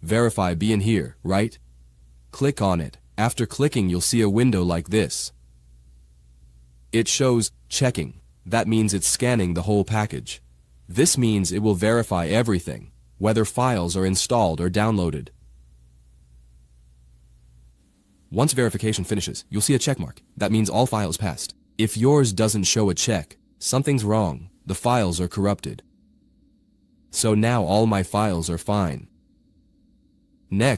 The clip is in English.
verify be in here, right? Click on it. After clicking, you'll see a window like this. It shows checking. That means it's scanning the whole package. This means it will verify everything, whether files are installed or downloaded. Once verification finishes, you'll see a check mark. That means all files passed. If yours doesn't show a check, something's wrong. The files are corrupted. So now all my files are fine. Next,